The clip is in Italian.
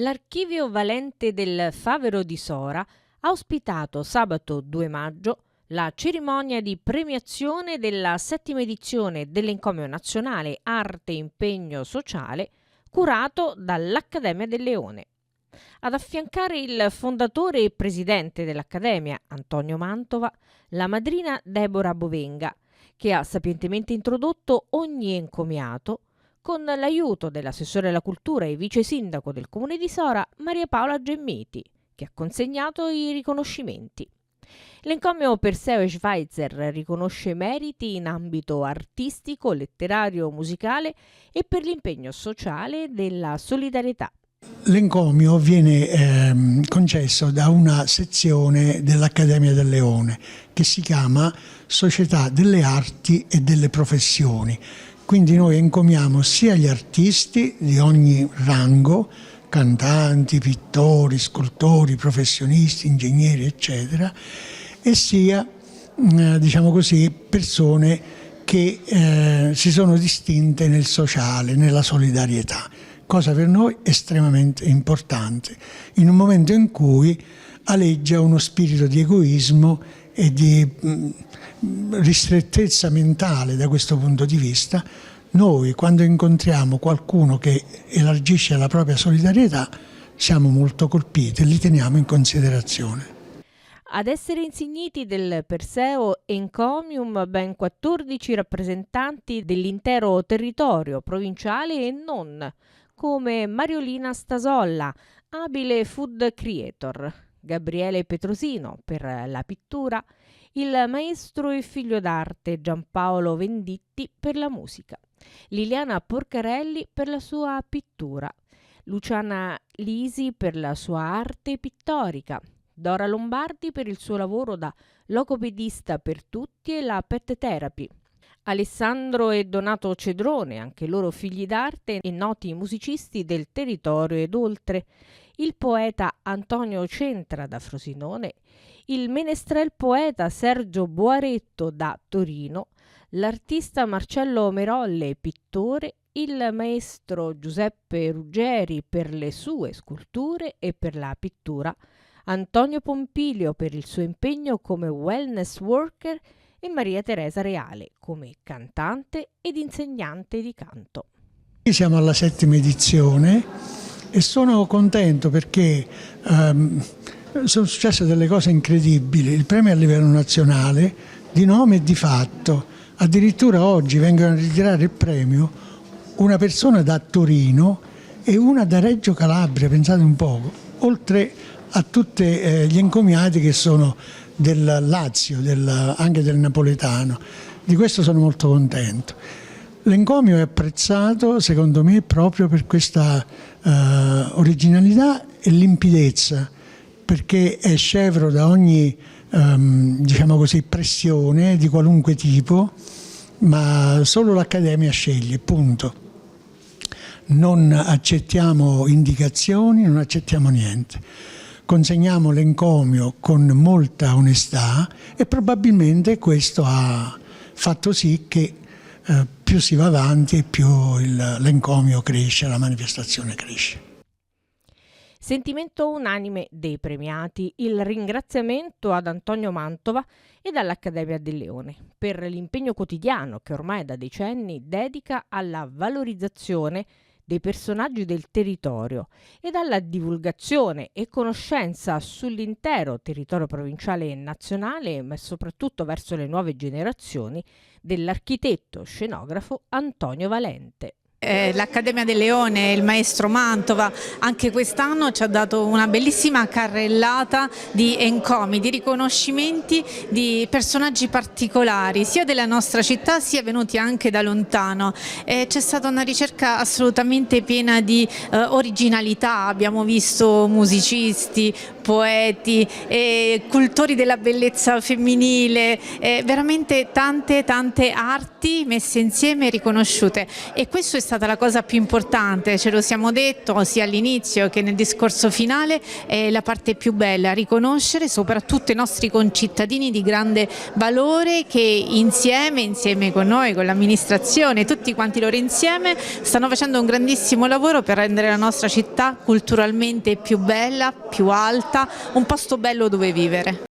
L'Archivio Valente del Favero di Sora ha ospitato sabato 2 maggio la cerimonia di premiazione della 7ª edizione dell'Encomio Nazionale Arte e Impegno Sociale curato dall'Accademia del Leone. Ad affiancare il fondatore e presidente dell'Accademia, Antonio Mantova, la madrina Deborah Bovenga, che ha sapientemente introdotto ogni encomiato con l'aiuto dell'assessore alla cultura e vice sindaco del comune di Sora, Maria Paola Gemmiti, che ha consegnato i riconoscimenti. L'encomio Perseo e Schweitzer riconosce meriti in ambito artistico, letterario, musicale e per l'impegno sociale della solidarietà. L'encomio viene concesso da una sezione dell'Accademia del Leone che si chiama Società delle Arti e delle Professioni. Quindi noi encomiamo sia gli artisti di ogni rango, cantanti, pittori, scultori, professionisti, ingegneri, eccetera, e sia, diciamo così, persone che si sono distinte nel sociale, nella solidarietà, cosa per noi estremamente importante, in un momento in cui aleggia uno spirito di egoismo e di ristrettezza mentale da questo punto di vista. Noi, quando incontriamo qualcuno che elargisce la propria solidarietà, siamo molto colpiti e li teniamo in considerazione. Ad essere insigniti del Perseo Encomium ben 14 rappresentanti dell'intero territorio provinciale e non, come Mariolina Stasolla, abile food creator, Gabriele Petrosino per la pittura, il maestro e figlio d'arte Giampaolo Venditti per la musica, Liliana Porcarelli per la sua pittura, Luciana Lisi per la sua arte pittorica, Dora Lombardi per il suo lavoro da logopedista per tutti e la pet therapy, Alessandro e Donato Cedrone, anche loro figli d'arte e noti musicisti del territorio ed oltre, il poeta Antonio Centra da Frosinone, il menestrel poeta Sergio Boaretto da Torino, l'artista Marcello Merolle, pittore, il maestro Giuseppe Ruggeri per le sue sculture e per la pittura, Antonio Pompilio per il suo impegno come wellness worker e Maria Teresa Reale come cantante ed insegnante di canto. Siamo alla 7ª edizione e sono contento perché sono successe delle cose incredibili, il premio a livello nazionale di nome e di fatto. Addirittura oggi vengono a ritirare il premio una persona da Torino e una da Reggio Calabria, pensate un poco, oltre a tutti gli encomiati che sono del Lazio, anche del napoletano. Di questo sono molto contento. L'encomio è apprezzato, secondo me, proprio per questa originalità e limpidezza, perché è scevro da ogni diciamo così, pressione di qualunque tipo, ma solo l'Accademia sceglie, punto. Non accettiamo indicazioni, non accettiamo niente. Consegniamo l'encomio con molta onestà e probabilmente questo ha fatto sì che più si va avanti e più l'encomio cresce, la manifestazione cresce. Sentimento unanime dei premiati, il ringraziamento ad Antonio Mantova e all'Accademia del Leone per l'impegno quotidiano che ormai da decenni dedica alla valorizzazione dei personaggi del territorio ed alla divulgazione e conoscenza sull'intero territorio provinciale e nazionale, ma soprattutto verso le nuove generazioni, dell'architetto scenografo Antonio Valente. L'Accademia del Leone e il maestro Mantova anche quest'anno ci ha dato una bellissima carrellata di encomi, di riconoscimenti di personaggi particolari sia della nostra città sia venuti anche da lontano. C'è stata una ricerca assolutamente piena di originalità, abbiamo visto musicisti, poeti, cultori della bellezza femminile, veramente tante arti messe insieme e riconosciute, e questo è stata la cosa più importante, ce lo siamo detto sia all'inizio che nel discorso finale, è la parte più bella, riconoscere soprattutto i nostri concittadini di grande valore che insieme con noi, con l'amministrazione, tutti quanti loro insieme stanno facendo un grandissimo lavoro per rendere la nostra città culturalmente più bella, più alta, un posto bello dove vivere.